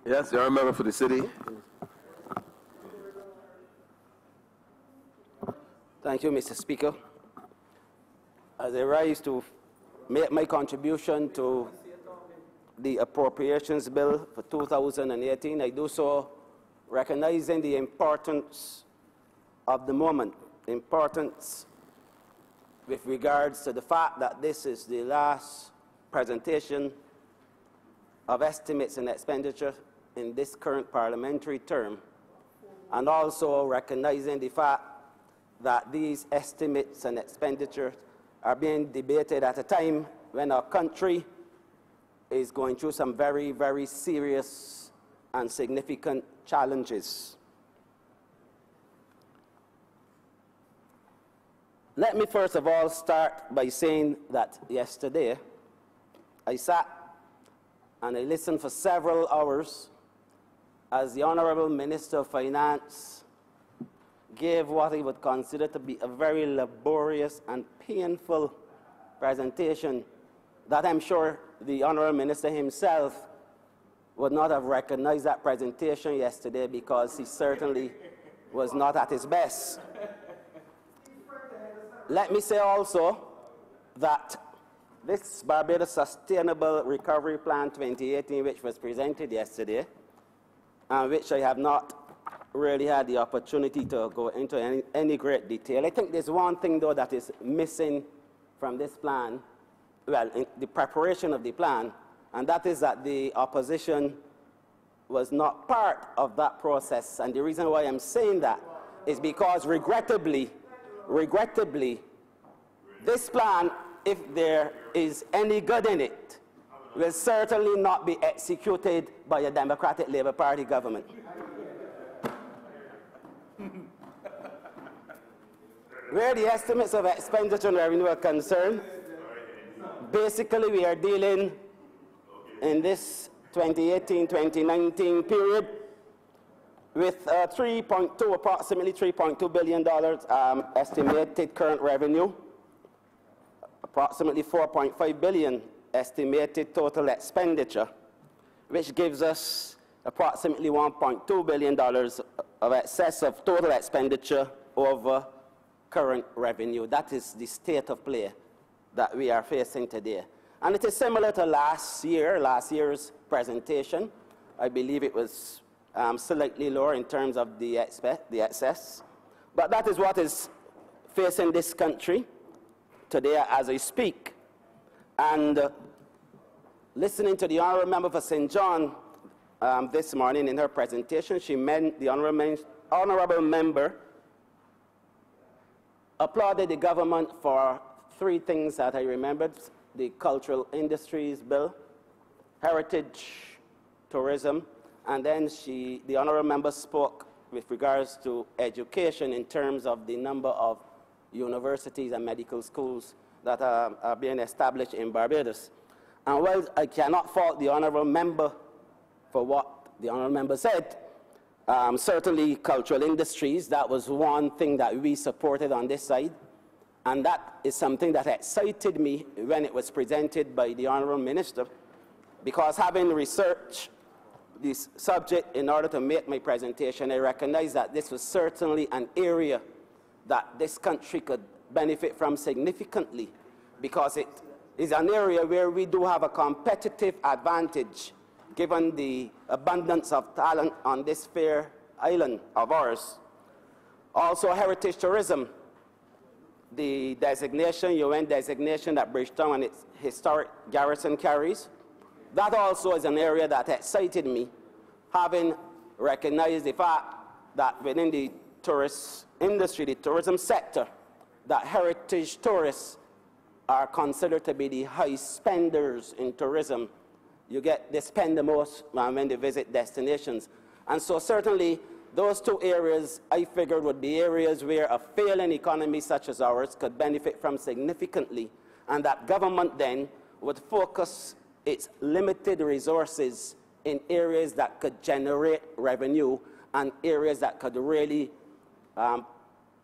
Yes, the honourable member for the city. Thank you, Mr. Speaker. As I rise to make my contribution to the Appropriations Bill for 2018, I do so recognizing the importance of the moment, importance with regards to the fact that this is the last presentation of estimates and expenditure in this current parliamentary term, and also recognizing the fact that these estimates and expenditures are being debated at a time when our country is going through some very, very serious and significant challenges. Let me first of all start by saying that yesterday I sat and I listened for several hours as the Honourable Minister of Finance gave what he would consider to be a very laborious and painful presentation that I'm sure the Honourable Minister himself would not have recognized that presentation yesterday because he certainly was not at his best. Let me say also that this Barbados Sustainable Recovery Plan 2018, which was presented yesterday, and which I have not really had the opportunity to go into any great detail. I think there's one thing, though, that is missing from this plan, well, in the preparation of the plan, and that is that the opposition was not part of that process. And the reason why I'm saying that is because, regrettably, this plan, if there is any good in it, will certainly not be executed by a Democratic Labour Party government. Where the estimates of expenditure and revenue are concerned, basically we are dealing in this 2018-2019 period with approximately $3.2 billion estimated current revenue, approximately $4.5 billion estimated total expenditure, which gives us approximately $1.2 billion of excess of total expenditure over current revenue. That is the state of play that we are facing today. And it is similar to last year's presentation. I believe it was slightly lower in terms of the excess. But that is what is facing this country today as I speak. And listening to the Honourable Member for St. John this morning in her presentation, the Honourable Member applauded the government for three things that I remembered: the Cultural Industries Bill, heritage, tourism, and then the Honourable Member spoke with regards to education in terms of the number of universities and medical schools that are being established in Barbados. And while I cannot fault the Honourable Member for what the Honourable Member said, certainly cultural industries, that was one thing that we supported on this side. And that is something that excited me when it was presented by the Honourable Minister, because having researched this subject in order to make my presentation, I recognize that this was certainly an area that this country could benefit from significantly, because it is an area where we do have a competitive advantage given the abundance of talent on this fair island of ours. Also, heritage tourism, the designation, UN designation that Bridgetown and its historic garrison carries, that also is an area that excited me, having recognized the fact that within the tourist industry, the tourism sector, that heritage tourists are considered to be the high spenders in tourism. They spend the most when they visit destinations. And so certainly those two areas I figured would be areas where a failing economy such as ours could benefit from significantly, and that government then would focus its limited resources in areas that could generate revenue and areas that could really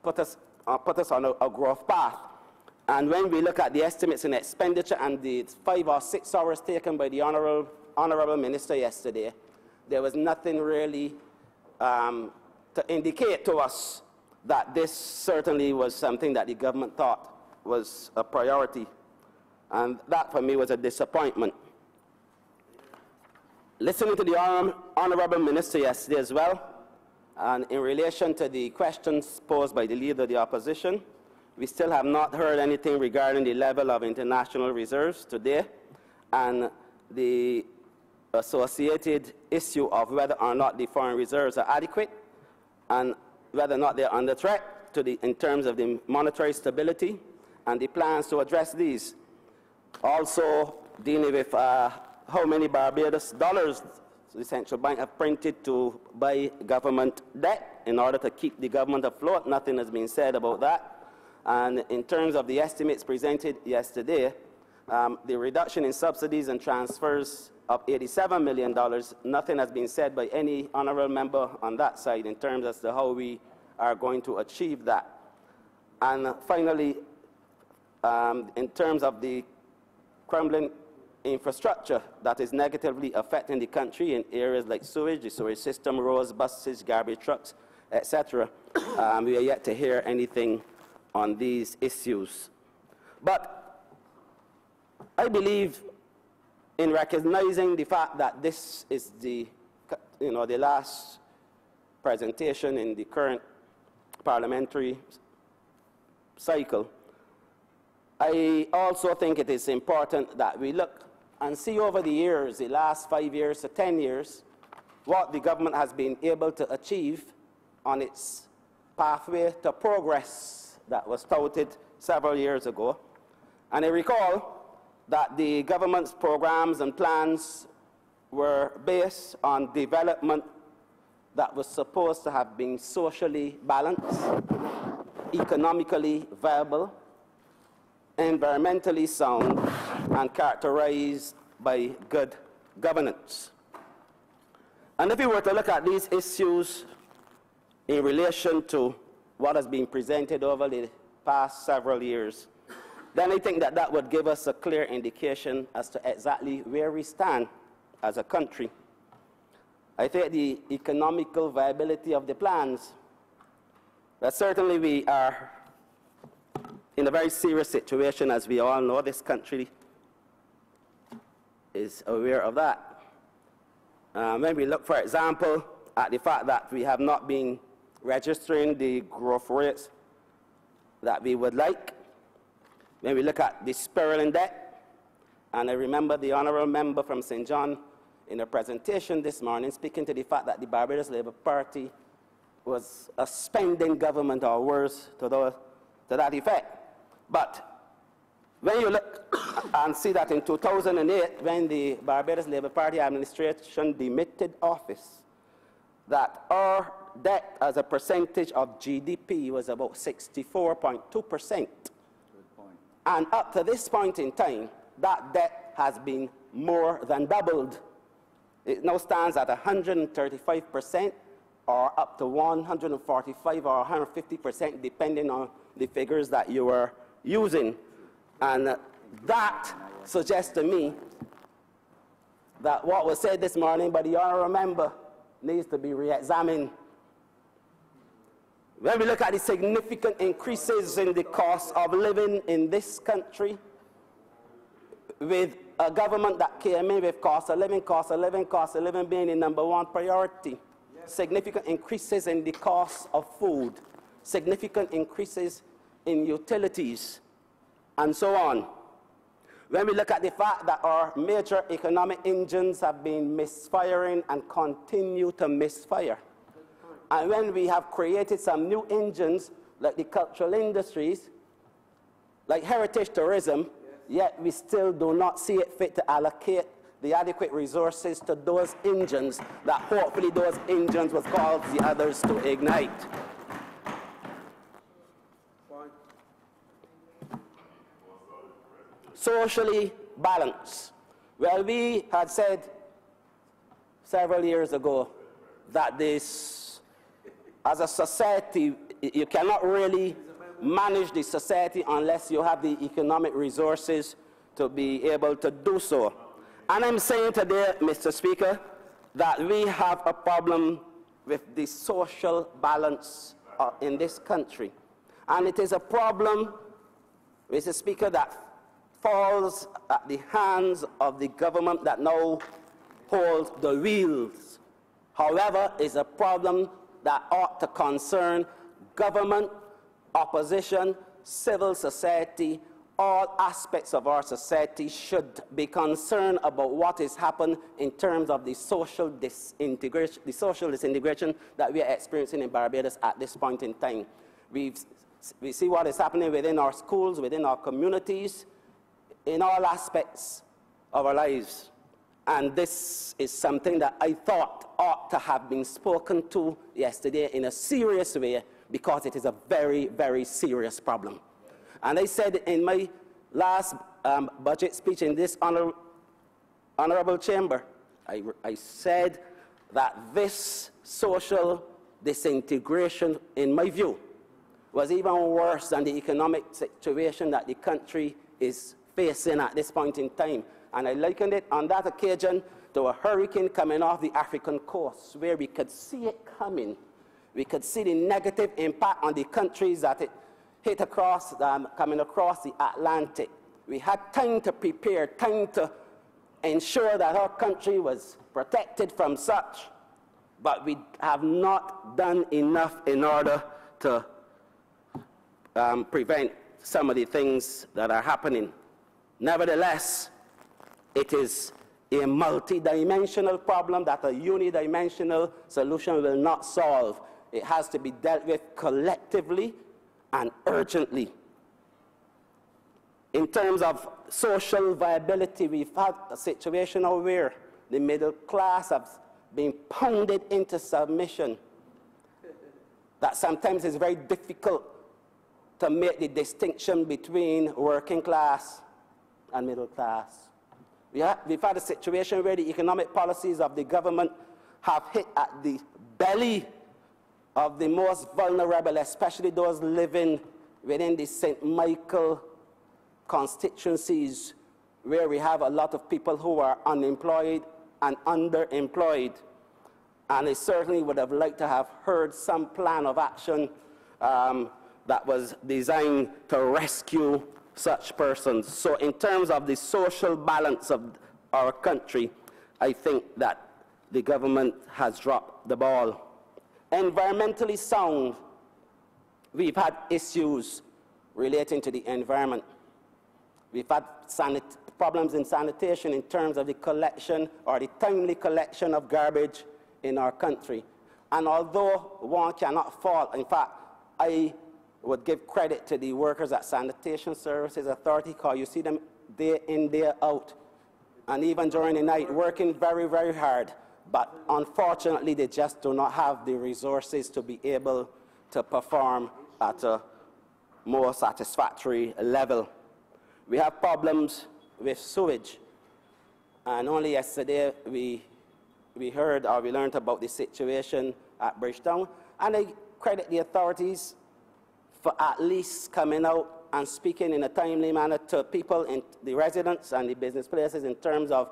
put us on a growth path. And when we look at the estimates in expenditure and the 5 or 6 hours taken by the Honourable Minister yesterday, there was nothing really to indicate to us that this certainly was something that the government thought was a priority. And that, for me, was a disappointment. Listening to the Honorable Minister yesterday as well, and in relation to the questions posed by the Leader of the Opposition, we still have not heard anything regarding the level of international reserves today and the associated issue of whether or not the foreign reserves are adequate and whether or not they're under threat in terms of the monetary stability and the plans to address these. Also dealing with how many Barbados dollars the central bank have printed to buy government debt in order to keep the government afloat. Nothing has been said about that. And in terms of the estimates presented yesterday, the reduction in subsidies and transfers of $87 million, nothing has been said by any honorable member on that side in terms as to how we are going to achieve that. And finally, in terms of the crumbling infrastructure that is negatively affecting the country in areas like sewage, the sewage system, roads, buses, garbage trucks, etc., we are yet to hear anything on these issues. But I believe in recognizing the fact that this is the last presentation in the current parliamentary cycle, I also think it is important that we look and see over the years, the last 5 years to 10 years, what the government has been able to achieve on its pathway to progress that was touted several years ago. And I recall that the government's programs and plans were based on development that was supposed to have been socially balanced, economically viable, environmentally sound, and characterized by good governance. And if we were to look at these issues in relation to what has been presented over the past several years, then I think that that would give us a clear indication as to exactly where we stand as a country. I think the economical viability of the plans, but certainly we are in a very serious situation, as we all know. This country is aware of that. When we look, for example, at the fact that we have not been registering the growth rates that we would like, when we look at the spiral in debt, and I remember the honourable member from St. John in a presentation this morning speaking to the fact that the Barbados Labour Party was a spending government, or worse to that effect. But when you look and see that in 2008, when the Barbados Labour Party administration demitted office, that our debt as a percentage of GDP was about 64.2%. And up to this point in time, that debt has been more than doubled. It now stands at 135%, or up to 145 or 150%, depending on the figures that you are using. And that suggests to me that what was said this morning by the honourable member needs to be re-examined. When we look at the significant increases in the cost of living in this country, with a government that came in with cost of living being the #1 priority, significant increases in the cost of food, significant increases in utilities, and so on. When we look at the fact that our major economic engines have been misfiring and continue to misfire, and when we have created some new engines like the cultural industries, like heritage tourism, yet we still do not see it fit to allocate the adequate resources to those engines that hopefully those engines will cause the others to ignite. Socially balanced. Well, we had said several years ago that this, as a society, you cannot really manage the society unless you have the economic resources to be able to do so. And I'm saying today, Mr. Speaker, that we have a problem with the social balance in this country. And it is a problem, Mr. Speaker, that falls at the hands of the government that now holds the wheels. However, it's a problem that ought to concern government, opposition, civil society. All aspects of our society should be concerned about what is happening in terms of the social disintegration that we are experiencing in Barbados at this point in time. We see what is happening within our schools, within our communities, in all aspects of our lives. And this is something that I thought ought to have been spoken to yesterday in a serious way, because it is a very, very serious problem. And I said in my last budget speech in this honorable chamber, I said that this social disintegration, in my view, was even worse than the economic situation that the country is facing at this point in time. And I likened it on that occasion to a hurricane coming off the African coast, where we could see it coming. We could see the negative impact on the countries that it hit across, coming across the Atlantic. We had time to prepare, time to ensure that our country was protected from such, but we have not done enough in order to prevent some of the things that are happening. Nevertheless, it is a multidimensional problem that a unidimensional solution will not solve. It has to be dealt with collectively and urgently. In terms of social viability, we've had a situation now where the middle class have been pounded into submission, that sometimes it's very difficult to make the distinction between working class and middle class. We've had a situation where the economic policies of the government have hit at the belly of the most vulnerable, especially those living within the St. Michael constituencies, where we have a lot of people who are unemployed and underemployed. And I certainly would have liked to have heard some plan of action that was designed to rescue such persons. So in terms of the social balance of our country, I think that the government has dropped the ball. Environmentally sound, we've had issues relating to the environment. We've had problems in sanitation in terms of the collection or the timely collection of garbage in our country. And although one cannot fault, in fact, I would give credit to the workers at Sanitation Services Authority, because you see them day in, day out, and even during the night, working very, very hard. But unfortunately, they just do not have the resources to be able to perform at a more satisfactory level. We have problems with sewage. And only yesterday, we heard or we learned about the situation at Bridgetown. And I credit the authorities for at least coming out and speaking in a timely manner to people, in the residents and the business places, in terms of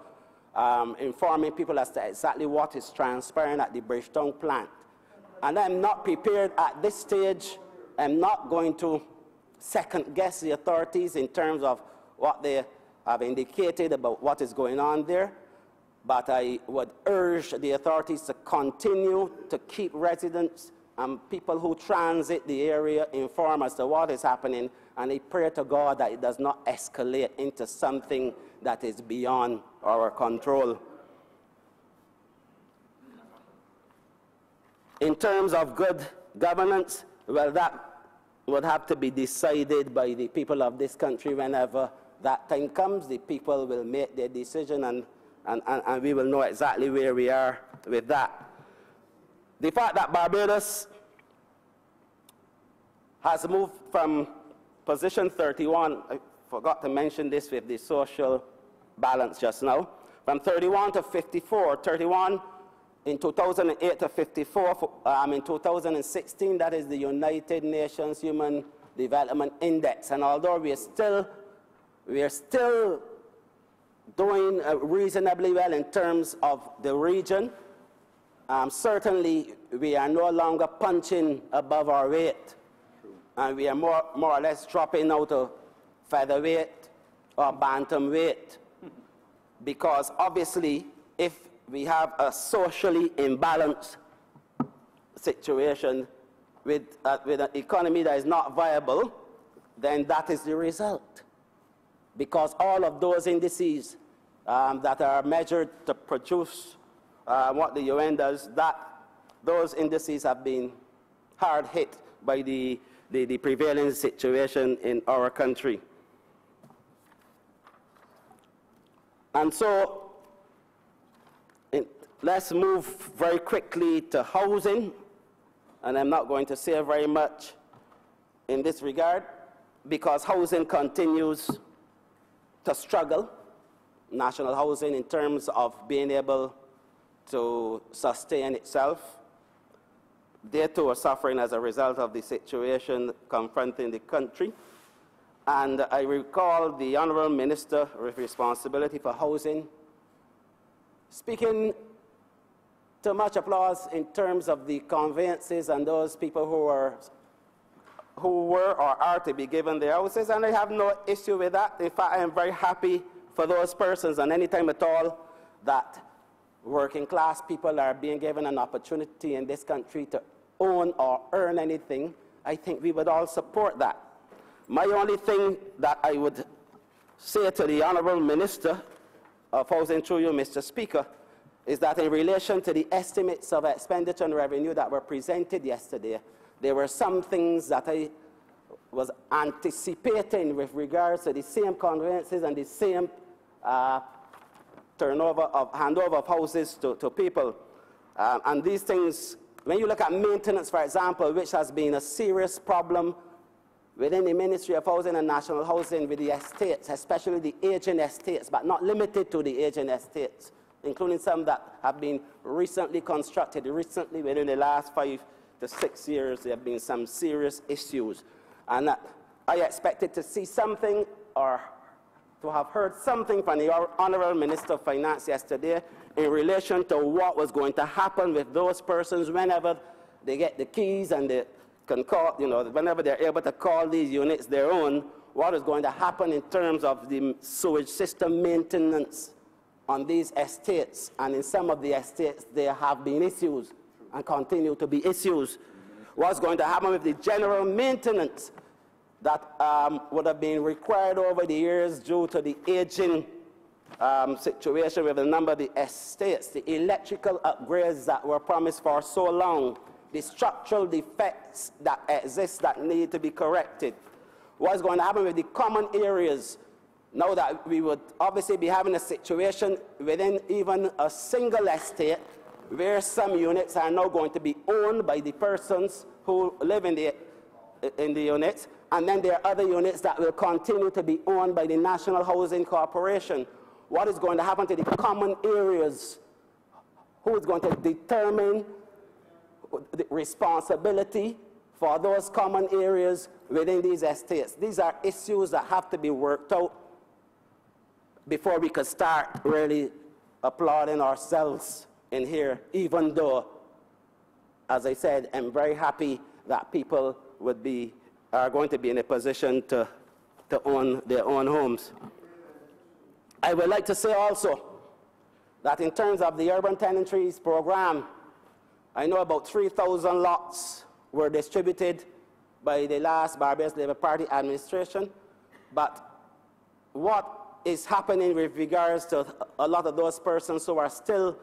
informing people as to exactly what is transpiring at the Bridgetown plant. And I'm not prepared at this stage. I'm not going to second-guess the authorities in terms of what they have indicated about what is going on there. But I would urge the authorities to continue to keep residents and people who transit the area informed as to what is happening. And I pray to God that it does not escalate into something that is beyond our control. In terms of good governance, well, that would have to be decided by the people of this country. Whenever that time comes, the people will make their decision, and we will know exactly where we are with that. The fact that Barbados has moved from position 31, I forgot to mention this with the social balance just now, from 31 to 54, 31 in 2008 to 54 in 2016, that is the United Nations Human Development Index. And although we are still doing reasonably well in terms of the region, certainly we are no longer punching above our weight. And we are more or less dropping out of featherweight or bantamweight. Because obviously, if we have a socially imbalanced situation with an economy that is not viable, then that is the result. Because all of those indices that are measured to produce what the UN does, those indices have been hard hit by the prevailing situation in our country. And so, let's move very quickly to housing. And I'm not going to say very much in this regard, because housing continues to struggle, national housing, in terms of being able to sustain itself. They too are suffering as a result of the situation confronting the country. And I recall the Honorable Minister with responsibility for housing speaking to much applause in terms of the conveyances and those people who were or are to be given their houses, and I have no issue with that. In fact, I am very happy for those persons, and any time at all that working class people are being given an opportunity in this country to own or earn anything, I think we would all support that. My only thing that I would say to the Honorable Minister of Housing, through you, Mr. Speaker, is that in relation to the estimates of expenditure and revenue that were presented yesterday, there were some things that I was anticipating with regards to the same conveyances and the same handover of houses to people. And these things, when you look at maintenance, for example, which has been a serious problem within the Ministry of Housing and National Housing with the estates, especially the aging estates, but not limited to the aging estates, including some that have been recently constructed. Recently, within the last 5 to 6 years, there have been some serious issues. And I expected to see something, or to have heard something from the Honorable Minister of Finance yesterday in relation to what was going to happen with those persons whenever they get the keys and they can call, whenever they're able to call these units their own, what is going to happen in terms of the sewage system maintenance on these estates. And in some of the estates, there have been issues and continue to be issues. What's going to happen with the general maintenance that would have been required over the years due to the aging situation with a number of the estates, the electrical upgrades that were promised for so long, the structural defects that exist that need to be corrected. What's going to happen with the common areas now that we would obviously be having a situation within even a single estate where some units are now going to be owned by the persons who live in the units, and then there are other units that will continue to be owned by the National Housing Corporation. What is going to happen to the common areas? Who is going to determine the responsibility for those common areas within these estates? These are issues that have to be worked out before we could start really applauding ourselves in here, even though, as I said, I'm very happy that people are going to be in a position to own their own homes. I would like to say also that in terms of the urban tenantries program, I know about 3,000 lots were distributed by the last Barbados Labour Party administration, but what is happening with regards to a lot of those persons who are still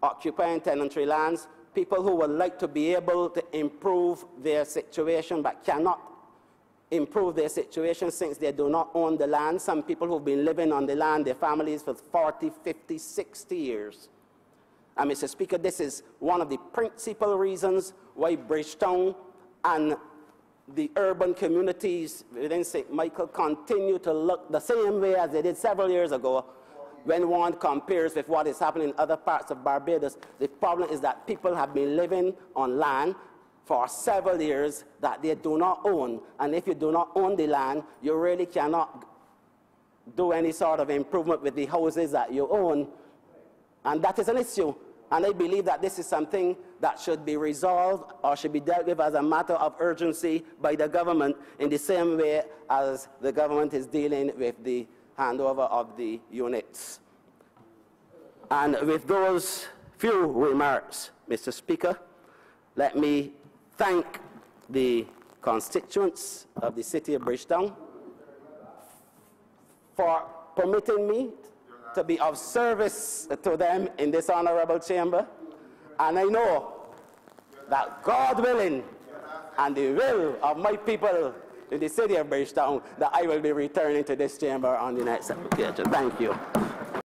occupying tenantry lands, people who would like to be able to improve their situation but cannot improve their situation since they do not own the land. Some people who've been living on the land, their families, for 40, 50, 60 years. And Mr. Speaker, this is one of the principal reasons why Bridgetown and the urban communities within St. Michael continue to look the same way as they did several years ago. When one compares with what is happening in other parts of Barbados, the problem is that people have been living on land for several years that they do not own. And if you do not own the land, you really cannot do any sort of improvement with the houses that you own. And that is an issue. And I believe that this is something that should be resolved or should be dealt with as a matter of urgency by the government in the same way as the government is dealing with the handover of the units. And with those few remarks, Mr. Speaker, let me thank the constituents of the city of Bridgetown for permitting me to be of service to them in this honorable chamber. And I know that God willing and the will of my people in the city of Bridgetown, that I will be returning to this chamber on the next occasion. Thank you.